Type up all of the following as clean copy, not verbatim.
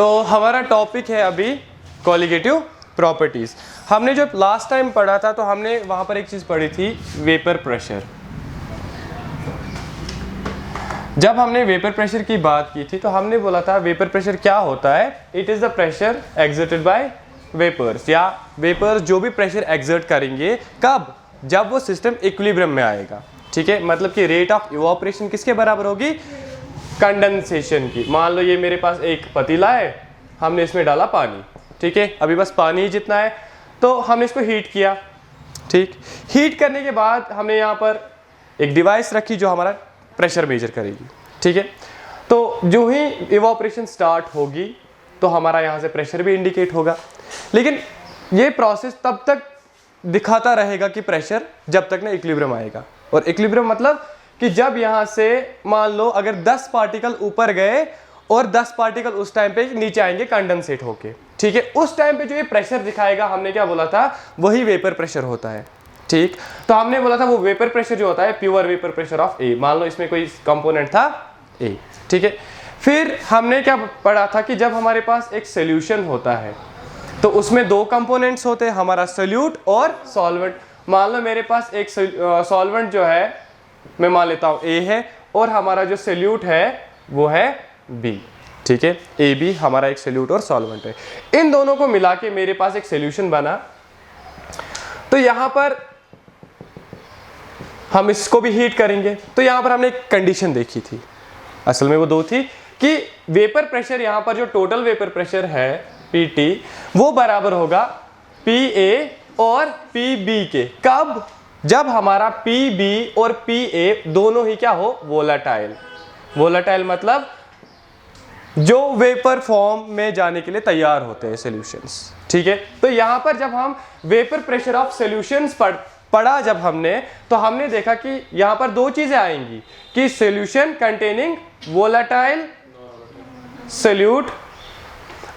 तो हमारा टॉपिक है अभी कोलिगेटिव प्रॉपर्टीज। हमने जब लास्ट टाइम पढ़ा था तो हमने वहां पर एक चीज पढ़ी थी, वेपर प्रेशर। जब हमने वेपर प्रेशर की बात की थी तो हमने बोला था वेपर प्रेशर क्या होता है, it is the pressure exerted by vapours, या वेपर्स जो भी प्रेशर एक्सर्ट करेंगे कब, जब वो सिस्टम इक्विलिब्रियम में आएगा। ठीक है, मतलब कि रेट ऑफ इवापोरेशन किसके बराबर होगी, कंडेंसेशन की। मान लो ये मेरे पास एक पतीला है, हमने इसमें डाला पानी, ठीक है, अभी बस पानी ही जितना है, तो हमने इसको हीट किया। ठीक, हीट करने के बाद हमने यहाँ पर एक डिवाइस रखी जो हमारा प्रेशर मेजर करेगी। ठीक है, तो जो ही इवापोरेशन स्टार्ट होगी तो हमारा यहाँ से प्रेशर भी इंडिकेट होगा, लेकिन ये प्रोसेस तब तक दिखाता रहेगा कि प्रेशर जब तक ना इक्विलिब्रियम आएगा। और इक्विलिब्रियम मतलब कि जब यहाँ से मान लो अगर 10 पार्टिकल ऊपर गए और 10 पार्टिकल उस टाइम पे नीचे आएंगे कंडेंसेट होके, ठीक है, उस टाइम पे जो ये प्रेशर दिखाएगा, हमने क्या बोला था, वही वेपर प्रेशर होता है। ठीक, तो हमने बोला था वो वेपर प्रेशर जो होता है प्योर वेपर प्रेशर ऑफ ए, मान लो इसमें कोई कंपोनेंट था ए। ठीक है, फिर हमने क्या पढ़ा था कि जब हमारे पास एक सोल्यूशन होता है तो उसमें दो कंपोनेंट्स होते हैं, हमारा सोल्यूट और सॉल्वेंट। मान लो मेरे पास एक सॉल्वेंट जो है मैं मान लेता हूं ए है और हमारा जो सोल्यूट है वो है बी। ठीक है, ए बी हमारा एक सोल्यूट और सॉल्वेंट है, इन दोनों को मिला के मेरे पास एक सोल्यूशन बना। तो यहां पर हम इसको भी हीट करेंगे, तो यहां पर हमने एक कंडीशन देखी थी, असल में वो दो थी कि वेपर प्रेशर, यहां पर जो टोटल वेपर प्रेशर है पीटी, वो बराबर होगा पी ए और पी बी के। कब, जब हमारा पी बी और पी ए दोनों ही क्या हो, वोलाटाइल। वोलाटाइल मतलब जो वेपर फॉर्म में जाने के लिए तैयार होते हैं सॉल्यूशंस। ठीक है, तो यहां पर जब हम वेपर प्रेशर ऑफ सॉल्यूशंस पढ़ा जब हमने, तो हमने देखा कि यहां पर दो चीजें आएंगी कि सॉल्यूशन कंटेनिंग वोलाटाइल सोल्यूट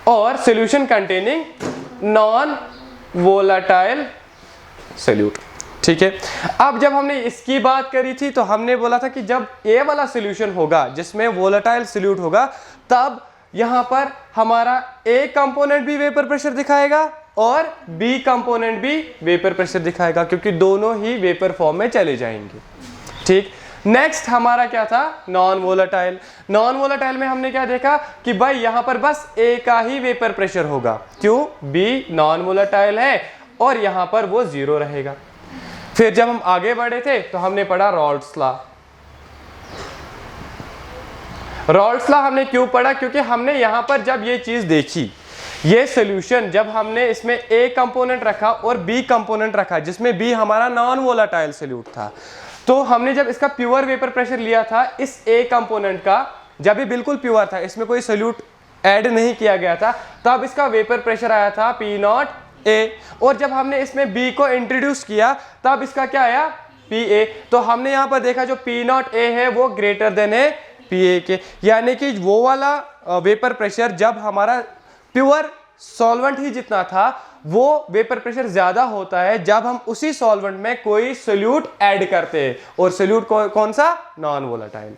और solution containing non volatile solute. ठीक है, अब जब हमने इसकी बात करी थी तो हमने बोला था कि जब ए वाला सॉल्यूशन होगा जिसमें वोलाटाइल सोल्यूट होगा, तब यहां पर हमारा ए कंपोनेंट भी वेपर प्रेशर दिखाएगा और बी कंपोनेंट भी वेपर प्रेशर दिखाएगा, क्योंकि दोनों ही वेपर फॉर्म में चले जाएंगे। ठीक, नेक्स्ट हमारा क्या था, नॉन वोलाटाइल। नॉन वोलाटाइल में हमने क्या देखा कि भाई यहां पर बस ए का ही वेपर प्रेशर होगा, क्यों, बी नॉन वोलाटाइल है और यहां पर वो 0 रहेगा। फिर जब हम आगे बढ़े थे तो हमने पढ़ा रॉल्ड्स लॉ। रॉल्ड्स लॉ हमने क्यों पढ़ा, क्योंकि हमने यहां पर जब ये चीज देखी, ये सॉल्यूशन जब हमने इसमें ए कंपोनेंट रखा और बी कंपोनेंट रखा, जिसमें बी हमारा नॉन वोलाटाइल सोल्यूट था, तो हमने जब इसका प्योर वेपर प्रेशर लिया था इस ए कंपोनेंट का, जब ये बिल्कुल प्योर था, इसमें कोई सोल्यूट ऐड नहीं किया गया था, तब इसका वेपर प्रेशर आया था पी नॉट ए, और जब हमने इसमें बी को इंट्रोड्यूस किया तब इसका क्या आया, पी ए। तो हमने यहां पर देखा जो पी नॉट ए है वो ग्रेटर देन है पी ए के, यानी कि वो वाला वेपर प्रेशर जब हमारा प्योर सॉल्वेंट ही जितना था, वो वेपर प्रेशर ज्यादा होता है जब हम उसी सॉल्वेंट में कोई सोल्यूट ऐड करते हैं, और सोल्यूट कौन सा, नॉन वोलाटाइल।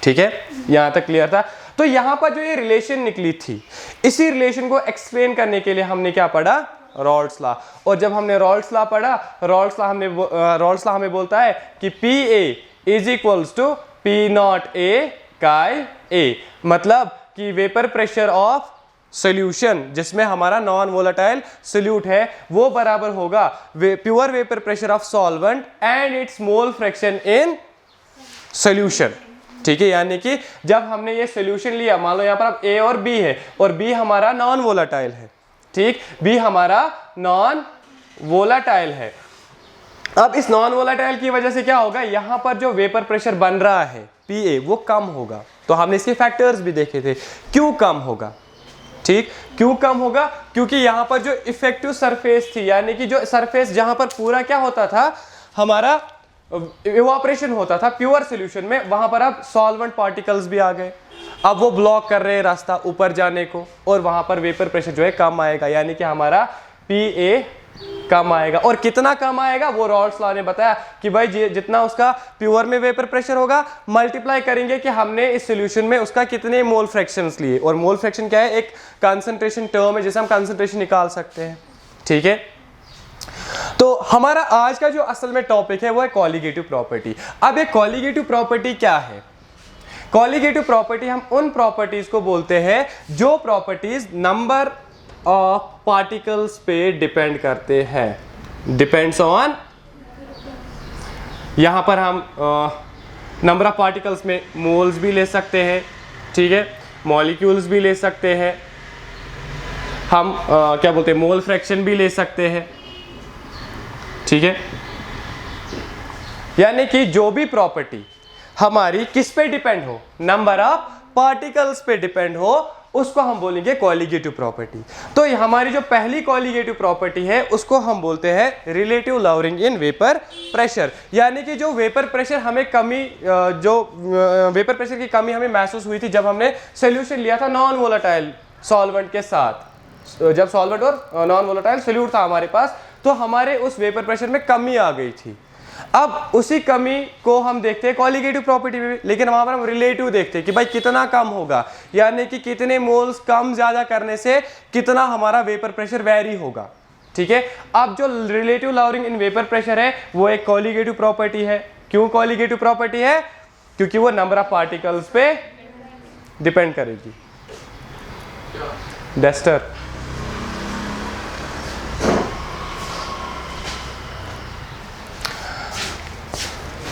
ठीक है, यहां तक क्लियर था। तो यहां पर जो ये रिलेशन निकली थी, इसी रिलेशन को एक्सप्लेन करने के लिए हमने क्या पढ़ा, रॉल्ड्स लॉ। और जब हमने रॉल्ड्स लॉ पढ़ा, रॉल्ड्स लॉ हमें बोलता है कि P A is equals to P not A chi A, मतलब कि वेपर प्रेशर ऑफ सोल्यूशन जिसमें हमारा नॉन वोलाटाइल सोल्यूट है वो बराबर होगा pure vapour pressure of solvent and it's mole fraction in solution. ठीक है, यानी कि जब हमने ये सोल्यूशन लिया, मान लो यहां पर अब ए और बी है, और बी हमारा नॉन वोलाटाइल है। ठीक, बी हमारा नॉन वोलाटाइल है। अब इस नॉन वोलाटाइल की वजह से क्या होगा, यहां पर जो वेपर प्रेशर बन रहा है पी ए वो कम होगा। तो हमने इसके फैक्टर्स भी देखे थे, क्यों कम होगा। ठीक, क्यों कम होगा, क्योंकि यहां पर जो इफेक्टिव सरफेस थी, यानी कि जो सरफेस जहां पर पूरा क्या होता था, हमारा इवापोरेशन होता था प्योर सॉल्यूशन में, वहां पर अब सॉल्वेंट पार्टिकल्स भी आ गए, अब वो ब्लॉक कर रहे हैं रास्ता ऊपर जाने को, और वहां पर वेपर प्रेशर जो है कम आएगा, यानी कि हमारा पी ए कम आएगा। और कितना कम आएगा वो रॉल्स लॉ ने बताया कि भाई जितना उसका प्योर में वेपर प्रेशर होगा मल्टीप्लाई करेंगे कि हमने इस सॉल्यूशन में उसका कितने मोल फ्रैक्शंस लिए। और मोल फ्रैक्शन क्या है, एक कंसंट्रेशन टर्म है जिसे हम कंसंट्रेशन निकाल सकते हैं। ठीक है, तो हमारा आज का जो असल में टॉपिक है वो है कॉलीगेटिव प्रॉपर्टी। अब ये कॉलीगेटिव प्रॉपर्टी क्या है? कॉलीगेटिव प्रॉपर्टी हम उन प्रॉपर्टीज को बोलते हैं जो प्रॉपर्टीज नंबर ऑफ पार्टिकल्स पे डिपेंड करते हैं। डिपेंड्स ऑन, यहां पर हम नंबर ऑफ पार्टिकल्स में मोल्स भी ले सकते हैं, ठीक है, मॉलिक्यूल्स भी ले सकते हैं, हम क्या बोलते हैं मोल फ्रैक्शन भी ले सकते हैं। ठीक है, यानी कि जो भी प्रॉपर्टी हमारी किस पे डिपेंड हो, नंबर ऑफ पार्टिकल्स पे डिपेंड हो, उसको हम बोलेंगे कॉलीगेटिव प्रॉपर्टी। तो हमारी जो पहली कॉलीगेटिव प्रॉपर्टी है उसको हम बोलते हैं relative lowering in vapour pressure. यानी कि जो वेपर प्रेशर हमें कमी, जो वेपर प्रेशर की कमी हमें महसूस हुई थी जब हमने सोल्यूशन लिया था नॉन वोलेटाइल सॉल्वेंट के साथ, जब सॉल्वेंट और नॉन वोलेटाइल सोल्यूट था हमारे पास, तो हमारे उस वेपर प्रेशर में कमी आ गई थी। अब उसी कमी को हम देखते हैं कॉलीगेटिव प्रॉपर्टी में भी, लेकिन वहां पर हम रिलेटिव देखते हैं कि भाई कितना कम होगा, यानी कि कितने मोल्स कम ज्यादा करने से कितना हमारा वेपर प्रेशर वेरी होगा। ठीक है, अब जो relative lowering in vapour pressure है वो एक कॉलीगेटिव प्रॉपर्टी है। क्यों कॉलीगेटिव प्रॉपर्टी है? क्योंकि वो नंबर ऑफ पार्टिकल्स पे डिपेंड करेगी। डस्टर,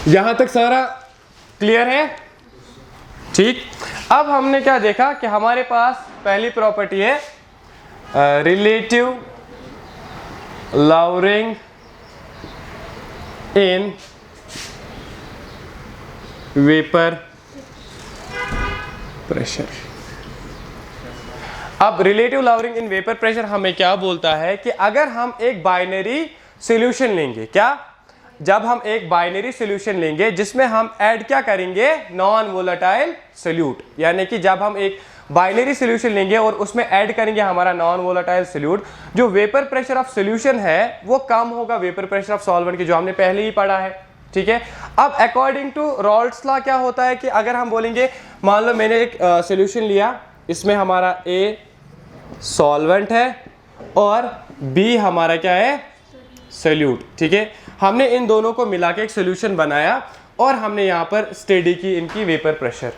यहां तक सारा क्लियर है? ठीक, अब हमने क्या देखा कि हमारे पास पहली प्रॉपर्टी है relative lowering in vapour pressure. अब relative lowering in vapour pressure हमें क्या बोलता है कि अगर हम एक बाइनरी सॉल्यूशन लेंगे, क्या, जब हम एक बाइनरी सॉल्यूशन लेंगे जिसमें हम ऐड क्या करेंगे, नॉन वोलेटाइल सोल्यूट, यानी कि जब हम एक बाइनरी सॉल्यूशन लेंगे और उसमें ऐड करेंगे हमारा नॉन वोलेटाइल सोल्यूट, जो वेपर प्रेशर ऑफ सॉल्यूशन है वो कम होगा वेपर प्रेशर ऑफ सॉल्वेंट की, जो हमने पहले ही पढ़ा है। ठीक है, अब अकॉर्डिंग टू रॉल्स लॉ क्या होता है कि अगर हम बोलेंगे, मान लो मैंने एक सॉल्यूशन लिया, इसमें हमारा ए सॉल्वेंट है और बी हमारा क्या है, सोल्यूट। ठीक है, हमने इन दोनों को मिला के एक सोल्यूशन बनाया और हमने यहाँ पर स्टडी की इनकी वेपर प्रेशर।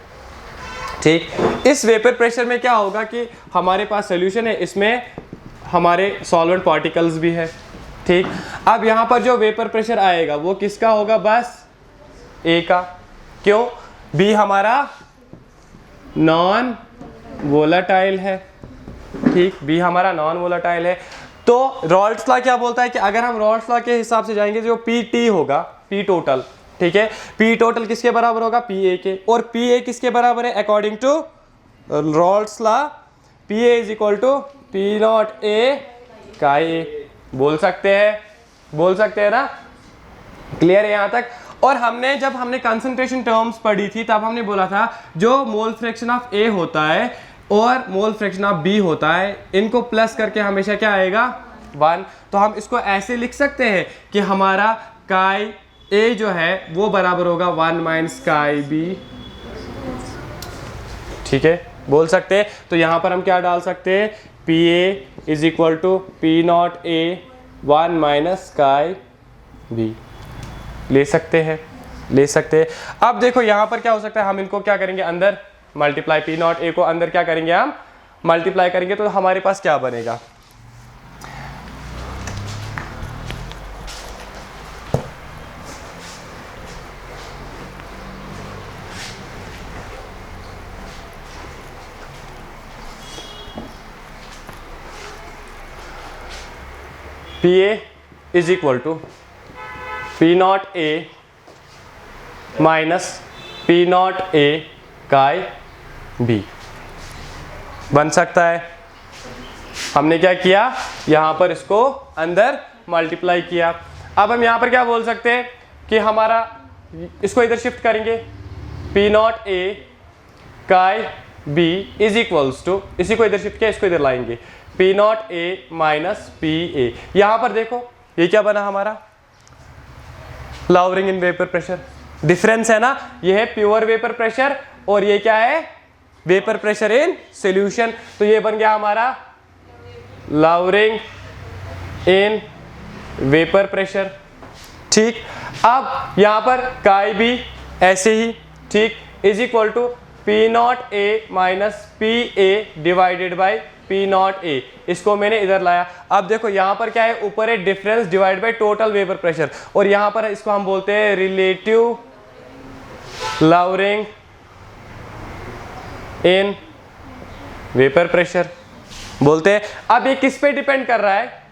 ठीक, इस वेपर प्रेशर में क्या होगा कि हमारे पास सोल्यूशन है, इसमें हमारे सॉल्वेंट पार्टिकल्स भी है। ठीक, अब यहाँ पर जो वेपर प्रेशर आएगा वो किसका होगा, बस ए का। क्यों? बी हमारा नॉन वोलेटाइल है। ठीक, बी हमारा नॉन वोलेटाइल है। तो रॉल्स लॉ क्या बोलता है कि अगर हम रॉल्स लॉ के हिसाब से जाएंगे, जो पी टी होगा, पी टोटल, ठीक है, पी टोटल किसके बराबर होगा, पी ए के, और पी ए किसके बराबर है according to Raoult's law, P A is equal to P not A का ए। बोल सकते हैं ना, क्लियर है यहाँ तक? और हमने जब हमने कंसंट्रेशन टर्म्स पढ़ी थी तब हमने बोला था जो मोल फ्रैक्शन ऑफ ए होता है और मोल फ्रैक्शन ऑफ बी होता है, इनको प्लस करके हमेशा क्या आएगा, 1। तो हम इसको ऐसे लिख सकते हैं कि हमारा काई ए जो है वो बराबर होगा 1 माइनस काई बी। ठीक है, बोल सकते हैं। तो यहां पर हम क्या डाल सकते हैं, P A is equal to P not A 1 minus chi B, ले सकते हैं। अब देखो यहां पर क्या हो सकता है, हम इनको क्या करेंगे, अंदर मल्टीप्लाई, पी नॉट ए को अंदर क्या करेंगे, हम मल्टीप्लाई करेंगे, तो हमारे पास क्या बनेगा, P A is equal to P not A minus P not A chi B बन सकता है। हमने क्या किया, यहां पर इसको अंदर मल्टीप्लाई किया। अब हम यहां पर क्या बोल सकते हैं कि हमारा, इसको इधर शिफ्ट करेंगे, P not A chi B is equals to, इसी को इधर शिफ्ट किया, इसको इधर लाएंगे, P not A minus P ए। यहां पर देखो ये क्या बना हमारा, lowering in vapour pressure. Difference है ना, ये है प्योर वेपर प्रेशर और ये क्या है, वेपर प्रेशर इन सॉल्यूशन। तो ये बन गया हमारा लॉवरिंग इन वेपर प्रेशर। ठीक, अब यहां पर काई भी ऐसे ही, ठीक, is equal to P not A minus P A divided by P not A. इसको मैंने इधर लाया। अब देखो यहां पर क्या है, ऊपर है difference divide by total vapour pressure और यहां पर इसको हम बोलते हैं relative lowering in vapour pressure बोलते हैं। अब ये किस पे डिपेंड कर रहा है,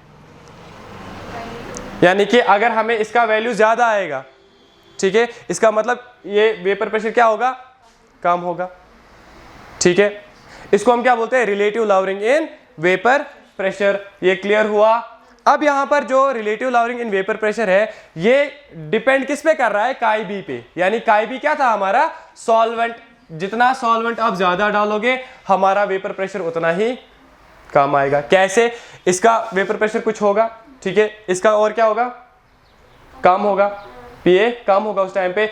यानी कि अगर हमें इसका वैल्यू ज्यादा आएगा, ठीक है, इसका मतलब ये वेपर प्रेशर क्या होगा, कम होगा। ठीक है, इसको हम क्या बोलते हैं, relative lowering in vapour pressure. ये क्लियर हुआ। अब यहां पर जो relative lowering in vapour pressure है ये डिपेंड किस पे कर रहा है, काई बी पे। यानी काई बी क्या था हमारा, सॉल्वेंट। जितना सॉल्वेंट आप ज्यादा डालोगे हमारा वेपर प्रेशर उतना ही कम आएगा। कैसे, इसका वेपर प्रेशर कुछ होगा, ठीक है, इसका और क्या होगा, कम होगा, पीए कम होगा उस टाइम पे।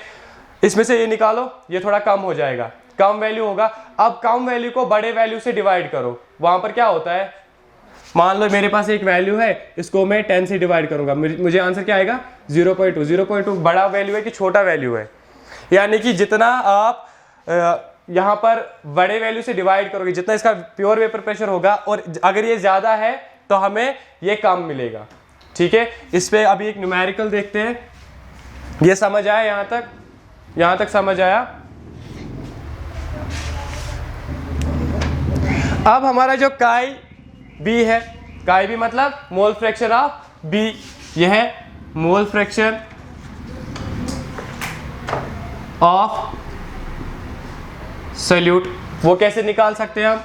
इसमें से ये निकालो, ये थोड़ा कम हो जाएगा, कम वैल्यू होगा। अब कम वैल्यू को बड़े वैल्यू से डिवाइड करो, वहां पर क्या होता है, मान लो मेरे पास एक वैल्यू है, इसको मैं 10 से डिवाइड करूंगा, मुझे आंसर क्या आएगा 0.2। 0.2 बड़ा वैल्यू है कि छोटा वैल्यू है, यानी कि जितना आप यहाँ पर बड़े वैल्यू से डिवाइड करोगे जितना इसका प्योर वेपर प्रेशर होगा, और अगर ये ज्यादा है तो हमें ये कम मिलेगा। ठीक है, इस पे अभी एक न्यूमेरिकल देखते हैं। ये समझ आया, यहां तक समझ आया। अब हमारा जो काई बी है, काई बी मतलब मोल फ्रैक्शन ऑफ बी, यह है मोल फ्रैक्शन ऑफ सॉल्यूट। वो कैसे निकाल सकते हैं हम,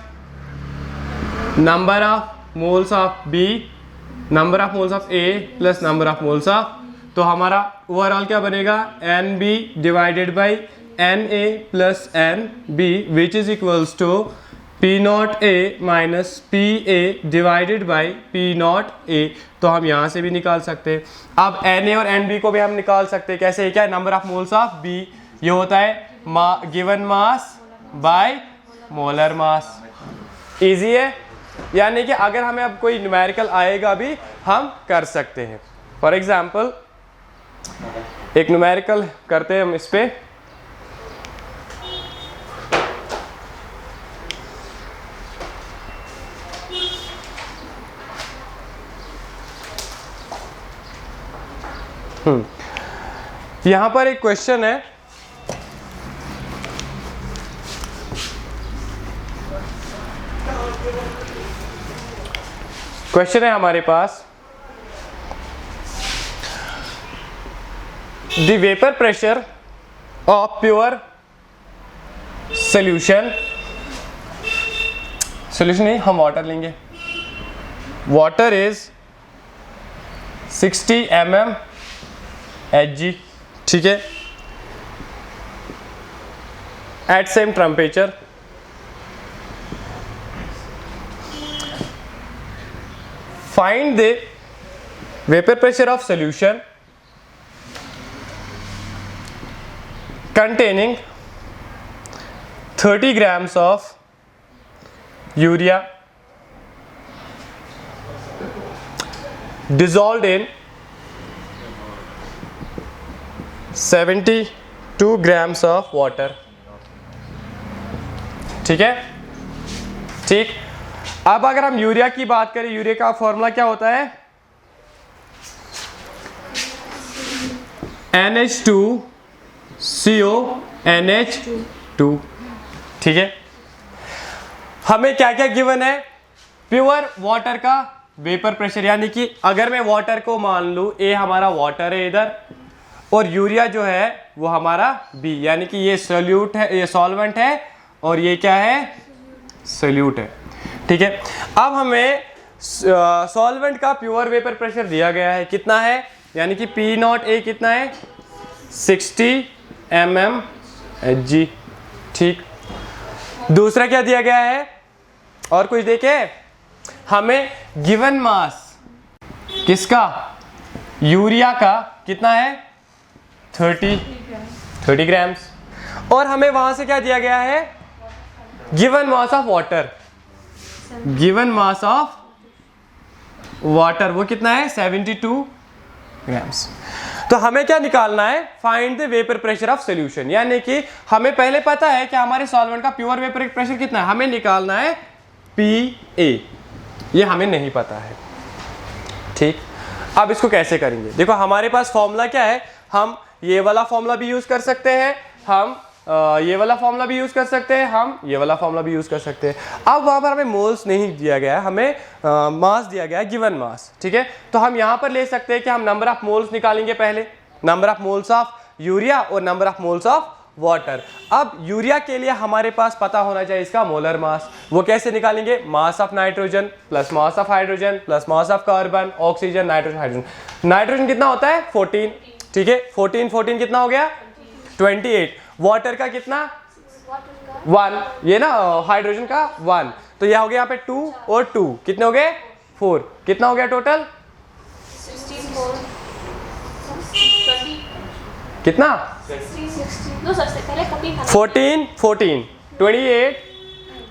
number of moles of B, number of moles of A plus number of moles of, तो हमारा ओवरऑल क्या बनेगा, N B divided by N A plus N B which is equals to P not A minus P A divided by P not A. तो हम यहाँ से भी निकाल सकते हैं। अब एन ए और एन बी को भी हम निकाल सकते हैं। कैसे, क्या है, number of moles of B, ये होता है given mass by molar mass. Easy है, यानी कि अगर हमें अब कोई न्यूमेरिकल आएगा भी हम कर सकते हैं। फॉर एग्जाम्पल एक न्यूमेरिकल करते हैं हम इस पे। यहां पर एक क्वेश्चन है, क्वेश्चन है हमारे पास, the vapour pressure of pure solution, solution नहीं, हम वाटर लेंगे, वाटर इज 60 mm Hg, ठीक है, at same temperature. Find the vapour pressure of solution containing 30 grams of urea dissolved in 72 grams of water। ठीक है, ठीक। अब अगर हम यूरिया की बात करें, यूरिया का फॉर्मूला क्या होता है, NH2CONH2। ठीक है, हमें क्या क्या गिवन है, प्योर वाटर का वेपर प्रेशर, यानी कि अगर मैं वाटर को मान लूं, ए हमारा वाटर है इधर, और यूरिया जो है वो हमारा बी, यानी कि ये सोल्यूट है, ये सॉल्वेंट है, और ये क्या है, सोल्यूट है। ठीक है, अब हमें सॉल्वेंट का प्योर वेपर प्रेशर दिया गया है, कितना है, यानी कि पी नॉट ए कितना है, 60 mm Hg। ठीक, दूसरा क्या दिया गया है, और कुछ देखे, हमें गिवन मास किसका, यूरिया का कितना है 30 ग्राम्स, और हमें वहां से क्या दिया गया है, given mass of water, given mass of water वो कितना है 72 ग्राम्स। तो हमें क्या निकालना है, find the vapour pressure of solution, यानी कि हमें पहले पता है कि हमारे सॉल्वेंट का प्योर वेपर प्रेशर कितना है, हमें निकालना है PA, ये हमें नहीं पता है। ठीक, अब इसको कैसे करेंगे, देखो हमारे पास फॉर्मूला क्या है, हम ये वाला फॉर्मूला भी यूज कर सकते हैं, हम ये वाला फॉर्मूला भी यूज कर सकते हैं, हम ये वाला फॉर्मूला भी यूज कर सकते हैं। अब वहां पर हमें मोल्स नहीं दिया गया है, हमें मास दिया गया है, गिवन मास। ठीक है, तो हम यहां पर ले सकते हैं कि हम नंबर ऑफ मोल्स निकालेंगे, पहले number of moles of urea और number of moles of water. अब यूरिया के लिए हमारे पास पता होना चाहिए इसका मोलर मास, वो कैसे निकालेंगे, mass of nitrogen plus mass of hydrogen plus mass of carbon, oxygen, nitrogen, hydrogen. Nitrogen कितना होता है 14, ठीक है, 14 कितना हो गया 28, वाटर का कितना 1, ये ना हाइड्रोजन का 1, तो यह हो गया यहाँ पे 2 और 2 कितने हो गए 4, कितना हो गया टोटल 64, कितना 14, 14 28,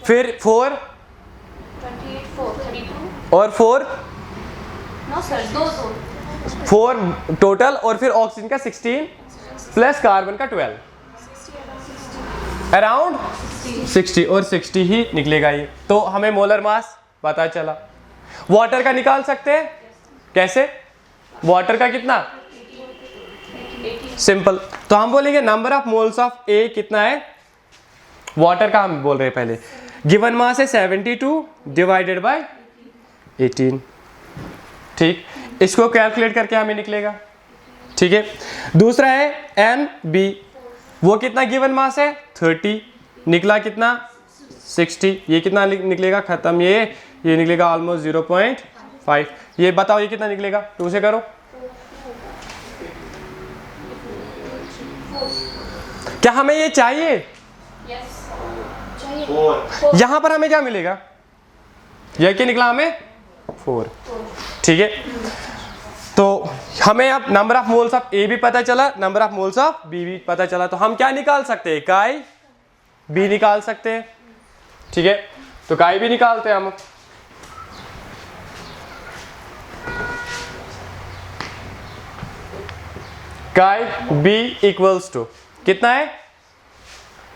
फिर 4 और 4 4 टोटल, और फिर ऑक्सीजन का 16 प्लस कार्बन का 12, अराउंड 60, और 60 ही निकलेगा ये। तो हमें मोलर मास पता चला। वाटर का निकाल सकते हैं कैसे, वाटर का कितना, सिंपल, तो हम बोलेंगे नंबर ऑफ मोल्स ऑफ ए कितना है, वाटर का हम बोल रहे हैं पहले, गिवन मास है 72 डिवाइडेड बाय 18। ठीक, इसको कैलकुलेट करके हमें निकलेगा। ठीक है, दूसरा है NB, वो कितना गिवन मास है 30, निकला कितना 60, ये कितना निकलेगा, खत्म, ये निकलेगा ऑलमोस्ट 0.5, ये बताओ ये कितना निकलेगा, 2 से करो, क्या हमें ये चाहिए, यहां पर हमें क्या मिलेगा, यह क्या निकला हमें 4। ठीक है, तो हमें अब number of moles of A भी पता चला, number of moles of B भी पता चला, तो हम क्या निकाल सकते हैं, काई बी निकाल सकते हैं। ठीक है, तो काई बी निकालते हैं हम, काई बी इक्वल्स टू कितना है,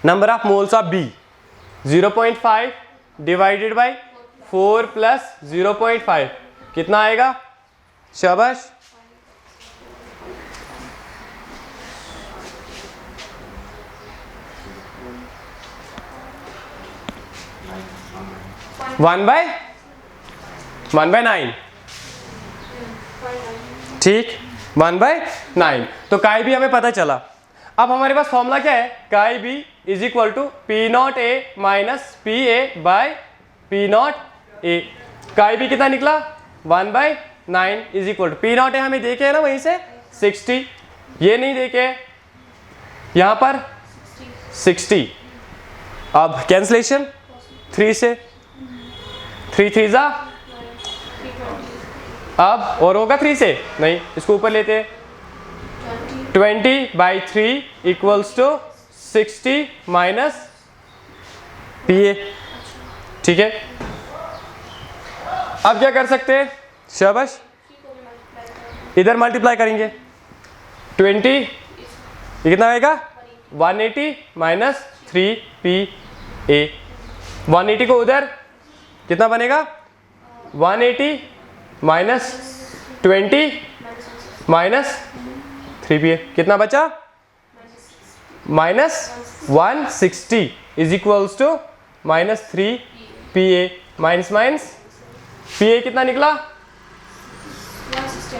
number of moles of B 0.5 divided by 4 plus 0.5 कितना आएगा, शाबाश, वन बाय 9, ठीक, 1/9, तो काई बी हमें पता चला। अब हमारे पास फॉर्मूला क्या है, chi B is equal to P0A minus PA by P0A। Chi B कितना निकला 1/9 इज इक्वल टू P0A हमें देखे है ना वहीं से 60, ये नहीं देखे यहां पर 60। अब कैंसलेशन 3 से 3 3 जा, अब और होगा 3 से नहीं, इसको ऊपर लेते हैं, 20/3 इक्वल्स टू 60 माइनस PA। ठीक है, अब क्या कर सकते हैं, शाबाश, इधर मल्टीप्लाई करेंगे 20, ये कितना आएगा 180 माइनस 3PA। 180 को उधर कितना बनेगा 180 माइनस 20 माइनस 3PA, कितना बचा minus 160 is equals to minus 3PA, minus minus PA कितना निकला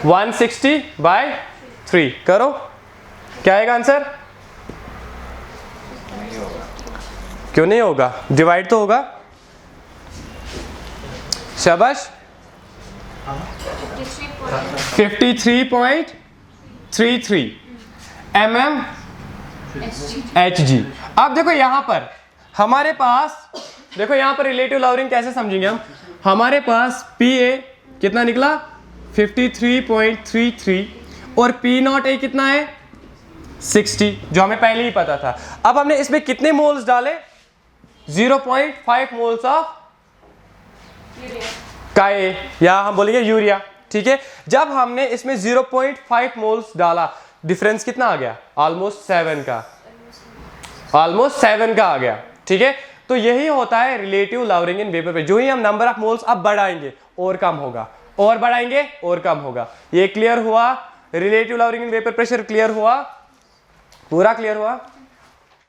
160/3, करो क्या आएगा आंसर, क्यों नहीं होगा, डिवाइड तो होगा, शाबाश, 53.33 mmHg। अब देखो यहां पर हमारे पास, देखो यहां पर रिलेटिव लॉवरिंग कैसे समझेंगे हम, हमारे पास PA कितना निकला 53.33 और P0A कितना है 60, जो हमें पहले ही पता था। अब हमने इसमें कितने मोल्स डाले 0.5 मोल्स ऑफ काए या हम बोलेंगे यूरिया, ठीक है। जब हमने इसमें 0.5 मोल्स डाला डिफरेंस कितना आ गया ऑलमोस्ट 7 का, ऑलमोस्ट 7 का आ गया, ठीक है। तो यही होता है रिलेटिव लवरिंग इन वेपर पे। जो ही हम नंबर ऑफ मोल्स अब बढ़ाएंगे और कम होगा, और बढ़ाएंगे और कम होगा। ये क्लियर हुआ, रिलेटिव लवरिंग इन वेपर प्रेशर क्लियर हुआ, पूरा क्लियर हुआ।